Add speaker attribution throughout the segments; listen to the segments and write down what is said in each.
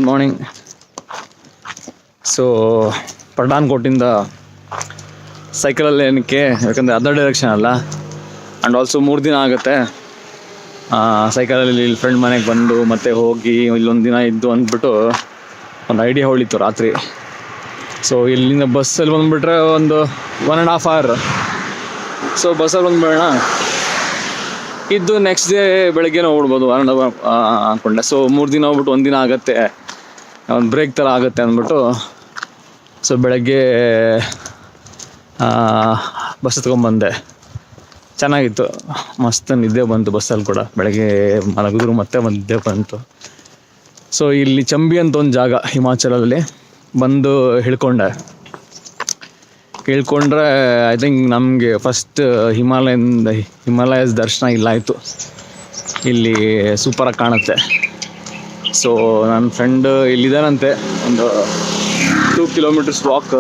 Speaker 1: Morning. So ಪಠಾನ್ಕೋಟಿಂದ ಸೈಕಲಲ್ಲಿ ಏನಕ್ಕೆ, ಯಾಕಂದರೆ other direction ಅಲ್ಲ, ಆ್ಯಂಡ್ ಆಲ್ಸೋ 3 ದಿನ ಆಗುತ್ತೆ ಸೈಕಲಲ್ಲಿ. ಇಲ್ಲಿ ಫ್ರೆಂಡ್ ಮನೆಗೆ ಬಂದು ಮತ್ತೆ ಹೋಗಿ ಇಲ್ಲೊಂದು ದಿನ ಇದ್ದು ಅಂದ್ಬಿಟ್ಟು ಒಂದು ಐಡಿಯಾ ಹೊಳಿತು ರಾತ್ರಿ. ಸೊ ಇಲ್ಲಿಂದ ಬಸ್ಸಲ್ಲಿ ಬಂದುಬಿಟ್ರೆ ಒಂದು 1.5 hour. ಸೊ ಬಸ್ಸಲ್ಲಿ ಬಂದುಬೇಡ ಇದ್ದು ನೆಕ್ಸ್ಟ್ ಡೇ ಬೆಳಗ್ಗೆನೇ ಹೋಗ್ಬಿಡ್ಬೋದು ಅಂದ್ಕೊಂಡೆ. ಸೊ 3 ದಿನ ಹೋಗ್ಬಿಟ್ಟು 1 ದಿನ ಆಗುತ್ತೆ, ಒಂದು ಬ್ರೇಕ್ ಥರ ಆಗುತ್ತೆ ಅಂದ್ಬಿಟ್ಟು ಸೊ ಬೆಳಗ್ಗೆ ಬಸ್ ಎತ್ಕೊಂಡ್ಬಂದೆ. ಚೆನ್ನಾಗಿತ್ತು, ಮಸ್ತ್ ನಿದ್ದೆ ಬಂತು ಬಸ್ಸಲ್ಲಿ ಕೂಡ. ಬೆಳಗ್ಗೆ ಮಲಗಿದ್ರು ಮತ್ತೆ ನಿದ್ದೆ ಬಂತು. ಸೊ ಇಲ್ಲಿ ಚಂಬಿ ಅಂತ ಒಂದು ಜಾಗ ಹಿಮಾಚಲಲ್ಲಿ ಬಂದು ಇಳ್ಕೊಂಡ್ರೆ ಐ ಥಿಂಕ್ ನಮಗೆ ಫಸ್ಟ್ ಹಿಮಾಲಯಸ್ ದರ್ಶನ ಇಲ್ಲಾಯಿತು. ಇಲ್ಲಿ ಸೂಪರಾಗಿ ಕಾಣುತ್ತೆ. ಸೊ ನನ್ನ ಫ್ರೆಂಡ್ ಇಲ್ಲಿದ್ದಾನಂತೆ, ಒಂದು 2 kilometers ವಾಕ್.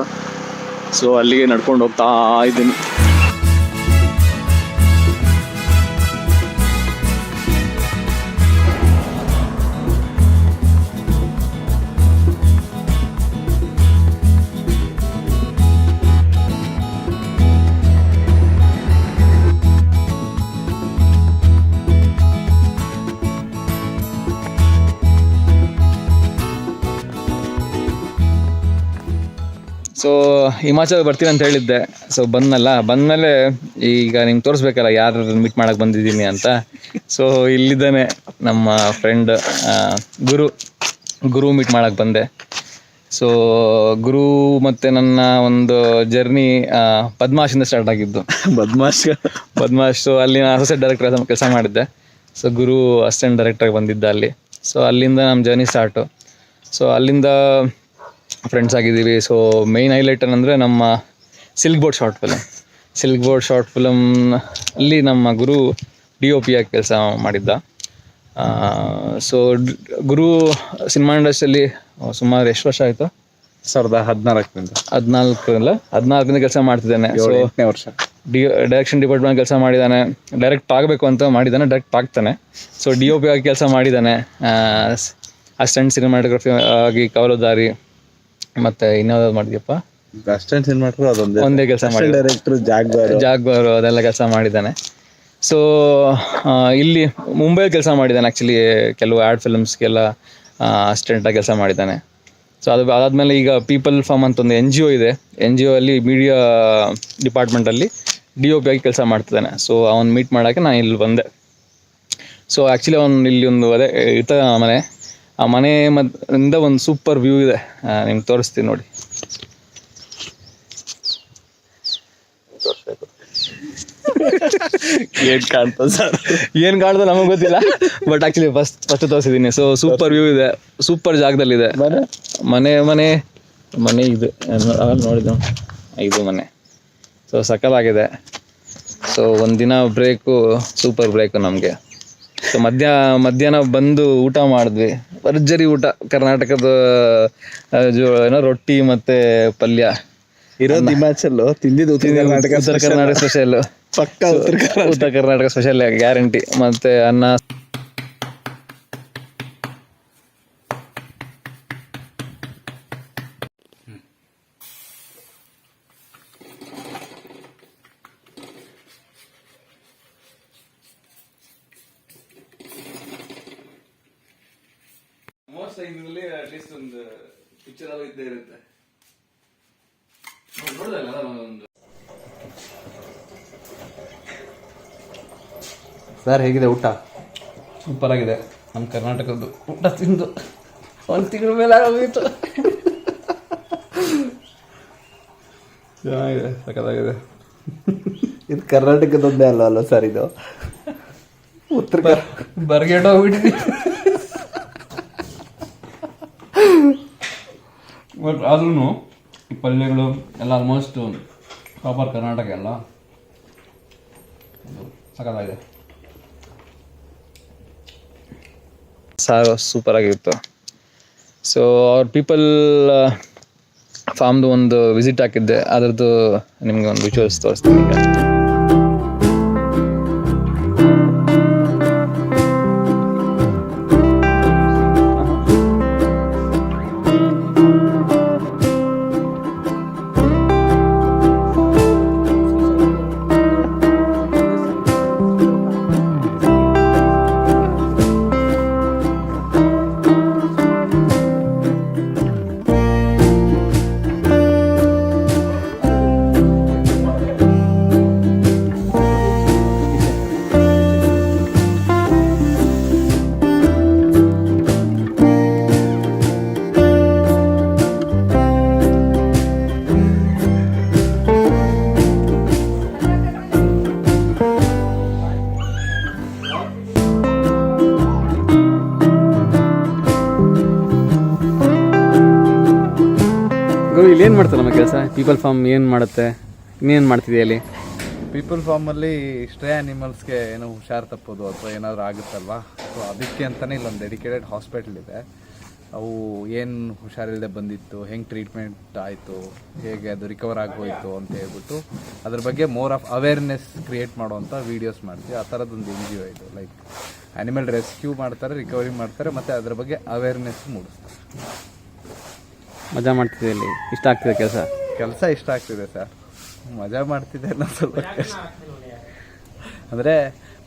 Speaker 1: ಸೊ ಅಲ್ಲಿಗೆ ನಡ್ಕೊಂಡು ಹೋಗ್ತಾ ಇದ್ದೀನಿ. ಸೊ ಹಿಮಾಚಲ ಬರ್ತೀನಿ ಅಂತ ಹೇಳಿದ್ದೆ. ಸೊ ಬಂದಮೇಲೆ ಈಗ ನಿಮ್ಗೆ ತೋರಿಸ್ಬೇಕಲ್ಲ ಯಾರು ಮೀಟ್ ಮಾಡೋಕ್ಕೆ ಬಂದಿದ್ದೀನಿ ಅಂತ. ಸೊ ಇಲ್ಲಿದ್ದಾನೆ ನಮ್ಮ ಫ್ರೆಂಡ್ ಗುರು ಮೀಟ್ ಮಾಡೋಕ್ಕೆ ಬಂದೆ. ಸೊ ಗುರು ಮತ್ತು ನನ್ನ ಒಂದು ಜರ್ನಿ ಪದ್ಮಾಶಿಂದ ಸ್ಟಾರ್ಟ್ ಆಗಿದ್ದು. ಬದ್ಮಾಶ್. ಸೊ ಅಲ್ಲಿ ನಾನು ಅಸಿಸ್ಟೆಂಟ್ ಡೈರೆಕ್ಟರ್ ಕೆಲಸ ಮಾಡಿದ್ದೆ. ಸೊ ಗುರು ಅಸಿಸ್ಟೆಂಟ್ ಡೈರೆಕ್ಟ್ರಾಗಿ ಬಂದಿದ್ದ ಅಲ್ಲಿ. ಸೊ ಅಲ್ಲಿಂದ ನಮ್ಮ ಜರ್ನಿ ಸ್ಟಾರ್ಟು. ಸೊ ಅಲ್ಲಿಂದ ಫ್ರೆಂಡ್ಸ್ ಆಗಿದ್ದೀವಿ. ಸೊ ಮೇಯ್ನ್ ಹೈಲೈಟ್ ಏನಂದರೆ ನಮ್ಮ ಸಿಲ್ಕ್ ಬೋರ್ಡ್ ಶಾರ್ಟ್ ಫಿಲಮ್ ಅಲ್ಲಿ ನಮ್ಮ ಗುರು DOP ಆಗಿ ಕೆಲಸ ಮಾಡಿದ್ದ. ಸೊ ಗುರು ಸಿನಿಮಾ ಇಂಡಸ್ಟ್ರಿಯಲ್ಲಿ ಸುಮಾರು ಎಷ್ಟು ವರ್ಷ ಆಯಿತು? 2014 ಕೆಲಸ ಮಾಡ್ತಿದ್ದಾನೆ. ಸೊ
Speaker 2: 8ನೇ ವರ್ಷ
Speaker 1: ಡೈರೆಕ್ಷನ್ ಡಿಪಾರ್ಟ್ಮೆಂಟ್ ಕೆಲಸ ಮಾಡಿದ್ದಾನೆ. ಡೈರೆಕ್ಟ್ ಆಗಬೇಕು ಅಂತ ಮಾಡಿದ್ದಾನೆ, ಡೈರೆಕ್ಟ್ ಆಗ್ತಾನೆ. ಸೊ DOP ಆಗಿ ಕೆಲಸ ಮಾಡಿದ್ದಾನೆ. ಅಸಿಸ್ಟೆಂಟ್ ಸಿನಿಮಾಟೋಗ್ರಫಿ ಆಗಿ ಕವಲುದಾರಿ, ಮತ್ತು ಇನ್ಯಾವ್ದು ಮಾಡಿದ್ಯಪ್ಪ?
Speaker 2: ಅಸಿಸ್ಟೆಂಟ್ ಸಿನಿಮಾಟೋಗ್ರಫಿ
Speaker 1: ಒಂದೇ ಕೆಲಸ ಮಾಡಿ,
Speaker 2: ಡೈರೆಕ್ಟರ್
Speaker 1: ಜಾಗ್ವಾರು ಅದೆಲ್ಲ ಕೆಲಸ ಮಾಡಿದ್ದಾನೆ. ಸೊ ಇಲ್ಲಿ ಮುಂಬೈಯಲ್ಲಿ ಕೆಲಸ ಮಾಡಿದ್ದಾನೆ. ಆ್ಯಕ್ಚುಲಿ ಕೆಲವು ಆ್ಯಡ್ ಫಿಲ್ಮ್ಸ್ಗೆಲ್ಲ ಅಸಿಸ್ಟೆಂಟಾಗಿ ಕೆಲಸ ಮಾಡಿದ್ದಾನೆ. ಸೊ ಅದಾದಮೇಲೆ ಈಗ ಪೀಪಲ್ ಫಾರ್ಮ್ ಅಂತ ಒಂದು NGO ಇದೆ. NGO ಅಲ್ಲಿ ಮೀಡಿಯಾ ಡಿಪಾರ್ಟ್ಮೆಂಟಲ್ಲಿ DOP ಆಗಿ ಕೆಲಸ ಮಾಡ್ತಿದ್ದಾನೆ. ಸೊ ಅವ್ನು ಮೀಟ್ ಮಾಡೋಕ್ಕೆ ನಾನು ಇಲ್ಲಿ ಬಂದೆ. ಸೊ ಆ್ಯಕ್ಚುಲಿ ಅವ್ನು ಇಲ್ಲಿ ಒಂದು ಅದೇ ಇರ್ತಾನೆ ಮನೆ. ಆ ಮನೆ ಇಂದ ಒಂದು ಸೂಪರ್ ವ್ಯೂ ಇದೆ, ನಿಮ್ಗೆ ತೋರಿಸ್ತೀನಿ ನೋಡಿ.
Speaker 2: ಏನು
Speaker 1: ಕಾಣ್ತದೆ ನಮಗೆ ಗೊತ್ತಿಲ್ಲ, ಬಟ್ ಆ್ಯಕ್ಚುಲಿ ಫಸ್ಟ್ ತೋರಿಸಿದ್ದೀನಿ. ಸೊ ಸೂಪರ್ ವ್ಯೂ ಇದೆ, ಸೂಪರ್ ಜಾಗದಲ್ಲಿದೆ ಮನೆ ಇದು ನೋಡಿದ್ದು, ಇದು ಮನೆ. ಸೊ ಸಕ್ಕತ್ತಾಗಿದೆ. ಸೊ ಒಂದಿನ ಸೂಪರ್ ಬ್ರೇಕು ನಮಗೆ. ಸೊ ಮಧ್ಯಾಹ್ನ ಬಂದು ಊಟ ಮಾಡಿದ್ವಿ, ಭರ್ಜರಿ ಊಟ. ಕರ್ನಾಟಕದ ರೊಟ್ಟಿ ಮತ್ತು ಪಲ್ಯ
Speaker 2: ಇರೋದು ಹಿಮಾಚಲ್, ತಿಂದಿದ್ದು
Speaker 1: ಉತ್ತರ ಕರ್ನಾಟಕ ಸ್ಪೆಷಲ್,
Speaker 2: ಪಕ್ಕ
Speaker 1: ಉತ್ತರ ಕರ್ನಾಟಕ ಸ್ಪೆಷಲ್ ಗ್ಯಾರಂಟಿ. ಮತ್ತು ಅನ್ನ ಇದರಲ್ಲಿ ಅಟ್ಲೀಸ್ಟ್ ಒಂದು ಪಿಕ್ಚರ್ ಅದು ಇದ್ದೇ ಇರುತ್ತೆ.
Speaker 2: ಸರ್ ಹೇಗಿದೆ ಊಟ?
Speaker 1: ಸೂಪರ್ ಆಗಿದೆ. ನಮ್ಮ ಕರ್ನಾಟಕದ್ದು ಊಟ ತಿಂದು 1 ತಿಂಗಳ ಮೇಲೆ ಆಗೋಗಿತ್ತು. ಚೆನ್ನಾಗಿದೆ, ಸಕ್ಕತ್ತಾಗಿದೆ.
Speaker 2: ಇದು ಕರ್ನಾಟಕದೊಂದೇ ಅಲ್ಲ ಸರ್, ಇದು ಉತ್ತರ
Speaker 1: ಬರ್ಗೇಟ್ ಹೋಗ್ಬಿಟ್ಟಿದ್ವಿ. ಬಟ್ ಆದ್ರೂ ಈ ಪಲ್ಯಗಳು ಎಲ್ಲ ಆಲ್ಮೋಸ್ಟ್ ಪ್ರಾಪರ್ ಕರ್ನಾಟಕ ಎಲ್ಲ ಸಕ್ಕತ್ತಾಗಿದೆ. ಸಾರು ಸೂಪರ್ ಆಗಿತ್ತು. ಸೊ ಅವ್ರ ಪೀಪಲ್ ಫಾರ್ಮ್ದು ಒಂದು ವಿಸಿಟ್ ಹಾಕಿದ್ದೆ, ಅದರದ್ದು ನಿಮಗೆ ಒಂದು ವಿಜುವಲ್ಸ್ ತೋರಿಸ್ತೀನಿ ಈಗ. ಗುರು ಇಲ್ಲಿ ಏನು ಮಾಡ್ತಾರೆ ನಮ್ಮ ಕೆಲಸ? ಪೀಪಲ್ ಫಾರ್ಮ್ ಏನು ಮಾಡುತ್ತೆ, ಇನ್ನೇನು ಮಾಡ್ತಿದೆಯಾ ಅಲ್ಲಿ?
Speaker 2: ಪೀಪಲ್ ಫಾರ್ಮಲ್ಲಿ ಸ್ಟ್ರೇ ಆ್ಯನಿಮಲ್ಸ್ಗೆ ಏನೋ ಹುಷಾರು ತಪ್ಪೋದು ಅಥವಾ ಏನಾದರೂ ಆಗುತ್ತಲ್ವಾ, ಸೊ ಅದಕ್ಕೆ ಅಂತಲೇ ಇಲ್ಲೊಂದು ಡೆಡಿಕೇಟೆಡ್ ಹಾಸ್ಪಿಟ್ಲ್ ಇದೆ. ಅವು ಏನು ಹುಷಾರಿಲ್ಲದೆ ಬಂದಿತ್ತು, ಹೆಂಗೆ ಟ್ರೀಟ್ಮೆಂಟ್ ಆಯಿತು, ಹೇಗೆ ಅದು ರಿಕವರ್ ಆಗೋಯಿತು ಅಂತ ಹೇಳ್ಬಿಟ್ಟು ಅದ್ರ ಬಗ್ಗೆ ಮೋರ್ ಆಫ್ ಅವೇರ್ನೆಸ್ ಕ್ರಿಯೇಟ್ ಮಾಡುವಂಥ ವೀಡಿಯೋಸ್ ಮಾಡ್ತೀವಿ. ಆ ಥರದ್ದೊಂದು NGO ಇದು. ಲೈಕ್ ಆ್ಯನಿಮಲ್ ರೆಸ್ಕ್ಯೂ ಮಾಡ್ತಾರೆ, ರಿಕವರಿ ಮಾಡ್ತಾರೆ, ಮತ್ತು ಅದ್ರ ಬಗ್ಗೆ ಅವೇರ್ನೆಸ್ ಮೂಡಿಸ್ತಾರೆ.
Speaker 1: ಮಜಾ ಮಾಡ್ತಿದೆ ಅಲ್ಲಿ? ಇಷ್ಟ ಆಗ್ತಿದೆ
Speaker 2: ಕೆಲಸ ಇಷ್ಟ ಆಗ್ತಿದೆ ಸರ್. ಮಜಾ ಮಾಡ್ತಿದ್ದೆ ಅನ್ನೋ ಸ್ವಲ್ಪ ಕಷ್ಟ. ಅಂದರೆ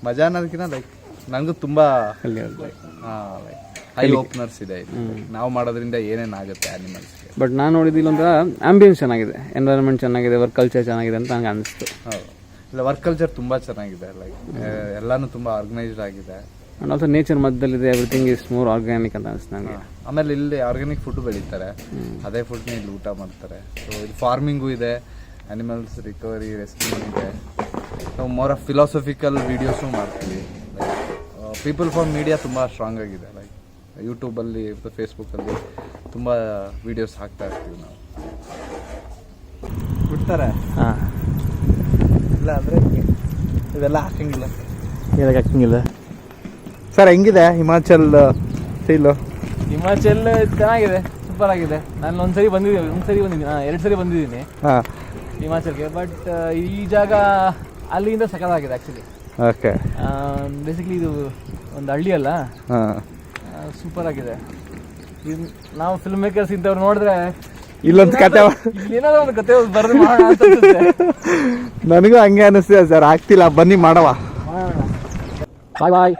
Speaker 2: ಮಜಾ ಅನ್ನೋದಕ್ಕಿಂತ ಲೈಕ್ ನನಗೂ ತುಂಬ ಹೈ ಓಪನರ್ಸ್ ಇದೆ. ನಾವು ಮಾಡೋದ್ರಿಂದ ಏನೇನಾಗುತ್ತೆ ಆ್ಯನಿಮಲ್ಸ್ಗೆ.
Speaker 1: ಬಟ್ ನಾನು ನೋಡಿದ್ದು ಇಲ್ಲೊಂಥರ ಆಂಬಿಯನ್ಸ್ ಚೆನ್ನಾಗಿದೆ, ಎನ್ವೈರನ್ಮೆಂಟ್ ಚೆನ್ನಾಗಿದೆ, ವರ್ಕ್ ಕಲ್ಚರ್ ಚೆನ್ನಾಗಿದೆ ಅಂತ ನನಗೆ ಅನಿಸ್ತು.
Speaker 2: ಹೌದು, ಇಲ್ಲ ವರ್ಕ್ ಕಲ್ಚರ್ ತುಂಬ ಚೆನ್ನಾಗಿದೆ. ಲೈಕ್ ಎಲ್ಲನೂ ತುಂಬ ಆರ್ಗನೈಸ್ಡ್ ಆಗಿದೆ.
Speaker 1: ಆ್ಯಂಡ್ ಆಲ್ಸೋ ನೇಚರ್ ಮಧ್ಯದಲ್ಲಿದೆ, ಎವ್ರಿಥಿಂಗ್ ಇಸ್ ಮೋರ್ ಆರ್ಗ್ಯಾನಿಕ್ ಅಂತ ಅನಿಸ್ತು ನನಗೆ.
Speaker 2: ಆಮೇಲೆ ಇಲ್ಲಿ ಆರ್ಗ್ಯಾನಿಕ್ ಫುಡ್ ಬೆಳೀತಾರೆ, ಅದೇ ಫುಡ್ನ ಇಲ್ಲಿ ಊಟ ಮಾಡ್ತಾರೆ. ಸೊ ಇಲ್ಲಿ ಫಾರ್ಮಿಂಗು ಇದೆ, ಆ್ಯನಿಮಲ್ಸ್ ರಿಕವರಿ ರೆಸ್ಕ್ಯೂ ಇದೆ. So more of philosophical videos ಮಾಡ್ತೀವಿ. ಲೈಕ್ ಪೀಪಲ್ ಫಾರ್ಮ್ ಮೀಡಿಯಾ ತುಂಬ ಸ್ಟ್ರಾಂಗ್ ಆಗಿದೆ. ಲೈಕ್ ಯೂಟ್ಯೂಬಲ್ಲಿ ಮತ್ತು ಫೇಸ್ಬುಕ್ಕಲ್ಲಿ ತುಂಬ ವೀಡಿಯೋಸ್ ಹಾಕ್ತಾ ಇರ್ತೀವಿ ನಾವು. ಬಿಡ್ತಾರೆ ಇಲ್ಲ ಅಂದರೆ ಇವೆಲ್ಲ ಹಾಕಂಗಿಲ್ಲ.
Speaker 1: ಏನಕ್ಕೆ ಹಾಕಂಗಿಲ್ಲ
Speaker 2: ಸರ್? ಹೆಂಗಿದೆ ಹಿಮಾಚಲ್ ಫೀಲು?
Speaker 1: ಹಿಮಾಚಲ್ ಚೆನ್ನಾಗಿದೆ, ಸೂಪರ್ ಆಗಿದೆ. ನಾನು ಒಂದ್ಸರಿ ಬಂದಿದ್ದೀನಿ, 2 ಸರಿ ಬಂದಿದ್ದೀನಿ ಹಿಮಾಚಲ್ಗೆ. ಬಟ್ ಈ ಜಾಗ ಅಲ್ಲಿಂದ ಸಕಲಾಗಿದೆ ಆ್ಯಕ್ಚುಲಿ.
Speaker 2: ಓಕೆ,
Speaker 1: ಬೇಸಿಕ್ಲಿ ಇದು ಒಂದು ಹಳ್ಳಿ ಅಲ್ಲ, ಸೂಪರ್ ಆಗಿದೆ. ನಾವು ಫಿಲ್ಮ್ ಮೇಕರ್ಸ್ ಇಂಥವ್ರು ನೋಡಿದ್ರೆ
Speaker 2: ಇಲ್ಲೊಂದು ಕತೆ,
Speaker 1: ಏನಾದ್ರು ಒಂದು ಕತೆ ಬರೆದು ಮಾಡೋಣ ಅಂತ ಅನ್ಸುತ್ತೆ.
Speaker 2: ನನಗೂ ಹಂಗೆ ಅನಿಸ್ತಿದೆ ಸರ್. ಆಗ್ತಿಲ್ಲ, ಬನ್ನಿ ಮಾಡವ.
Speaker 1: ಬಾಯ್ ಬಾಯ್.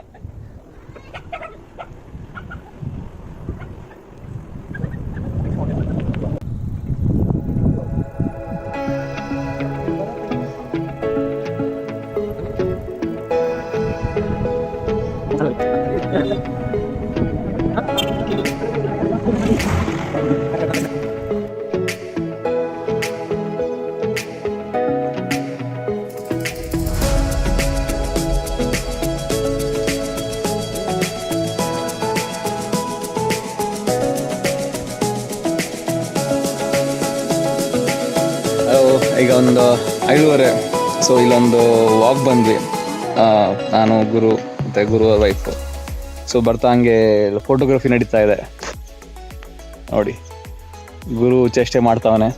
Speaker 1: ಈಗ ಒಂದು 5:30. ಸೊ ಇಲ್ಲೊಂದು ವಾಕ್ ಬಂದ್ವಿ, ನಾನು, ಗುರು ಮತ್ತು ಗುರು ಅವ್ರ ವೈಫು. ಸೊ ಬರ್ತಾ ಹಂಗೆ ಫೋಟೋಗ್ರಫಿ ನಡೀತಾ ಇದೆ ನೋಡಿ. ಗುರು ಚೇಷ್ಟೆ ಮಾಡ್ತಾವನೆ.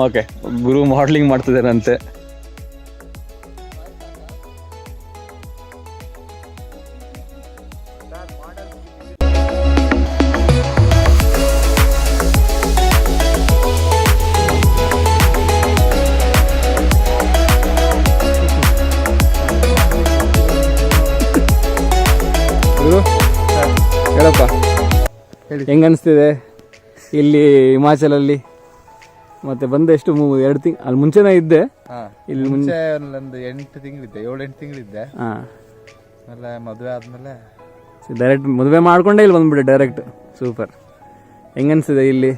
Speaker 1: ಓಕೆ, ಗುರು ಮಾಡಲಿಂಗ್ ಮಾಡ್ತಿದ್ದಾರಂತೆ. ಹೇಳಪ್ಪ, ಹೆಂಗೆ ಅನಿಸ್ತಿದೆ ಇಲ್ಲಿ ಹಿಮಾಚಲಲ್ಲಿ? ಮತ್ತೆ ಬಂದ ಎಷ್ಟು 2 ತಿಂಗಳು ಅಲ್ಲಿ ಮುಂಚೆನೇ ಇದ್ದೆ.
Speaker 2: ಇಲ್ಲಿ ಮುಂಚೆ ಒಂದು 8 ತಿಂಗಳಿದ್ದೆ, 7-8 ತಿಂಗಳಿದ್ದೆ. ಆಮೇಲೆ ಮದುವೆ ಆದಮೇಲೆ
Speaker 1: ಡೈರೆಕ್ಟ್ ಮದುವೆ ಮಾಡ್ಕೊಂಡೆ ಇಲ್ಲಿ ಬಂದ್ಬಿಟ್ಟೆ ಡೈರೆಕ್ಟ್. ಸೂಪರ್. ಹೆಂಗೆ ಅನಿಸ್ತಿದೆ ಇಲ್ಲಿ?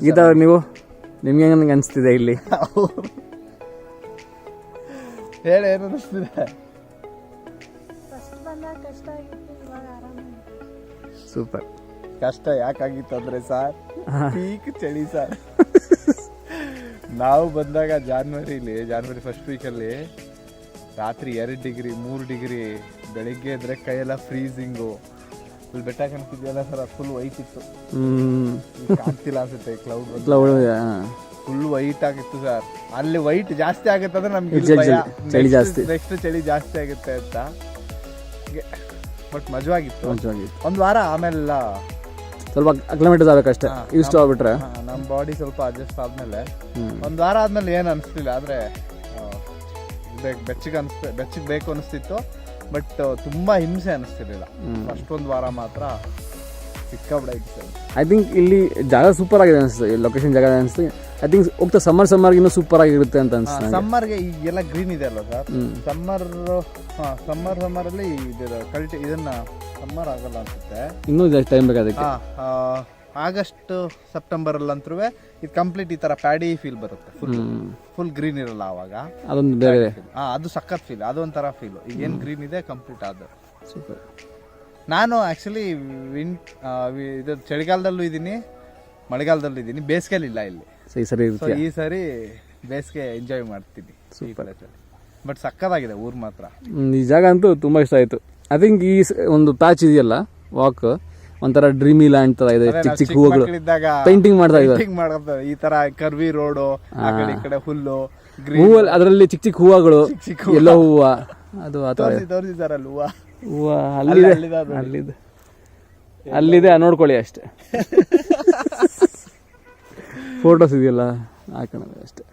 Speaker 1: ಗೀತಾ ಅವ್ರು ನೀವು, ನಿಮ್ಗೆ ಹೆಂಗೆ ಅನಿಸ್ತಿದೆ ಇಲ್ಲಿ?
Speaker 2: ಹೇಳಿ, ಏನು ಅನಿಸ್ತಿದೆ?
Speaker 1: ಸೂಪರ್.
Speaker 2: ಕಷ್ಟ ಯಾಕಾಗಿತ್ತು ಅಂದ್ರೆ ಸರ್, ಪೀಕ್ ಚಳಿ ಸರ್. ನಾವು ಬಂದಾಗ ಜಾನ್ವರಿ ಫಸ್ಟ್ ವೀಕಲ್ಲಿ ರಾತ್ರಿ 2 ಡಿಗ್ರಿ 3 ಡಿಗ್ರಿ, ಬೆಳಿಗ್ಗೆ ಇದ್ರೆ ಕೈಯೆಲ್ಲ ಫ್ರೀಸಿಂಗು. ಫುಲ್ ಬೆಟ್ಟ ಕಾಣ್ತಿದ್ಯಲ್ಲ ಸರ್, ಫುಲ್ ವೈಟ್ ಇತ್ತು. ಕಾಣ್ತಿಲ್ಲ ಅನ್ಸುತ್ತೆ, ಕ್ಲೌಡ್ ಫುಲ್ ವೈಟ್ ಆಗಿತ್ತು ಸರ್. ಅಲ್ಲಿ ವೈಟ್ ಜಾಸ್ತಿ ಆಗುತ್ತೆ ಅಂದ್ರೆ ನಮ್ಗೆ ನೆಕ್ಸ್ಟ್ ಚಳಿ ಜಾಸ್ತಿ ಆಗುತ್ತೆ ಅಂತ. ಬಟ್ ಮಜವಾಗಿತ್ತು. 1 ವಾರ ಆಮೇಲೆಲ್ಲ
Speaker 1: ಸ್ವಲ್ಪ ಕಿಲೋಮೀಟರ್ಸ್ ಆಗಬೇಕಷ್ಟೇ, ಇಷ್ಟು ಆಗ್ಬಿಟ್ರೆ
Speaker 2: ನಮ್ಮ ಬಾಡಿ ಸ್ವಲ್ಪ ಅಡ್ಜಸ್ಟ್ ಆದ್ಮೇಲೆ 1 ವಾರ ಆದ್ಮೇಲೆ ಏನು ಅನಿಸ್ಲಿಲ್ಲ. ಆದರೆ ಬೆಚ್ಚಗೆ ಬೇಕು ಅನಿಸ್ತಿತ್ತು, ಬಟ್ ತುಂಬ ಹಿಂಸೆ ಅನಿಸ್ತಿರ್ಲಿಲ್ಲ. ಫಸ್ಟ್ 1 ವಾರ ಮಾತ್ರ ಸಿಕ್ಕಾಬಿಡಾಯ್ತು.
Speaker 1: ಐ ಥಿಂಕ್ ಇಲ್ಲಿ ಜಾಗ ಸೂಪರ್ ಆಗಿದೆ ಅನಿಸ್ತು, ಲೊಕೇಶನ್ ಜಾಗ ಅನಿಸ್ತು. ಐ ಥಿಂಕ್ ಹೋಗ್ತಾ ಸಮ್ಮರ್ಗೆ ಇನ್ನೂ ಸೂಪರ್ ಆಗಿರುತ್ತೆ ಅಂತ ಅನಿಸ್ತು.
Speaker 2: ಸಮ್ಮರ್ಗೆ ಈಗೆಲ್ಲ ಗ್ರೀನ್ ಇದೆ ಅಲ್ವಾ ಸರ್? ಸಮ್ಮರಲ್ಲಿ ಇದನ್ನ ಸಮ್ಮರ್ ಆಗಲ್ಲ ಅನ್ಸುತ್ತೆ,
Speaker 1: ಇನ್ನೂ ಟೈಮ್ ಬೇಕು ಅದಕ್ಕೆ.
Speaker 2: ಆಗಸ್ಟ್ ಸೆಪ್ಟೆಂಬರ್ ಅಲ್ಲಂತೂ ಇದು ಕಂಪ್ಲೀಟ್ ಈ ತರ ಪ್ಯಾಡಿ ಫೀಲ್ ಬರುತ್ತೆ. ಫುಲ್ ಗ್ರೀನ್ ಇರಲ್ಲ ಅವಾಗ,
Speaker 1: ಅದೊಂದು ಬೇರೆ.
Speaker 2: ಅದು ಸಖತ್ ಫೀಲ್, ಅದೊಂಥರ ಫೀಲ್. ಈಗ ಏನು ಗ್ರೀನ್ ಇದೆ ಕಂಪ್ಲೀಟ್ ಅದು
Speaker 1: ಸೂಪರ್.
Speaker 2: ನಾನು ಆ್ಯಕ್ಚುಲಿ ಇದು ಚಳಿಗಾಲದಲ್ಲೂ ಇದ್ದೀನಿ, ಮಳೆಗಾಲದಲ್ಲಿ ಇದ್ದೀನಿ, ಬೇಸಿಗೆಲಿ ಇಲ್ಲ ಇಲ್ಲಿ.
Speaker 1: ಸೊ ಈ ಸರಿ
Speaker 2: ಸೊ ಈ ಸರಿ ಬೇಸಿಗೆ ಎಂಜಾಯ್ ಮಾಡ್ತೀನಿ ಈ ಪ್ಲೇಸಲ್ಲಿ. ಬಟ್ ಸಕ್ಕದಾಗಿದೆ ಊರು ಮಾತ್ರ.
Speaker 1: ಈ ಜಾಗ ಅಂತೂ ತುಂಬ ಇಷ್ಟ ಆಯಿತು. ಐ ಥಿಂಕ್ ಈ ಒಂದು ಪ್ಯಾಚ್ ಇದೆಯಲ್ಲ ವಾಕ್ ಒಂಥರ ಡ್ರೀಮಿ ಲ್ಯಾಂಡ್ ತರ ಇದೆ. ಚಿಕ್ಕ ಚಿಕ್ಕ ಹೂವುಗಳು ಪೇಂಟಿಂಗ್ ಮಾಡ್ತಾ ಇದ್ದಾರೆ.
Speaker 2: ಈ ತರ ಕರ್ವಿ ರೋಡು, ಆ ಕಡೆ ಈ ಕಡೆ ಹುಲ್ಲು,
Speaker 1: ಹೂವಲ್ಲಿ ಅದರಲ್ಲಿ ಚಿಕ್ಕ ಚಿಕ್ಕ ಹೂವುಗಳು, ಎಲ್ಲೋ ಹೂವು ಅದು ಆ ಥರ
Speaker 2: ತೋರಿಸಿದಾರಲ್ಲ
Speaker 1: ಹೂವು ಅಲ್ಲಿದೆ ನೋಡ್ಕೊಳ್ಳಿ ಅಷ್ಟೇ. ಫೋಟೋಸ್ ಇದೆಯಲ್ಲ ಹಾಕೋಣ ಅಷ್ಟೇ.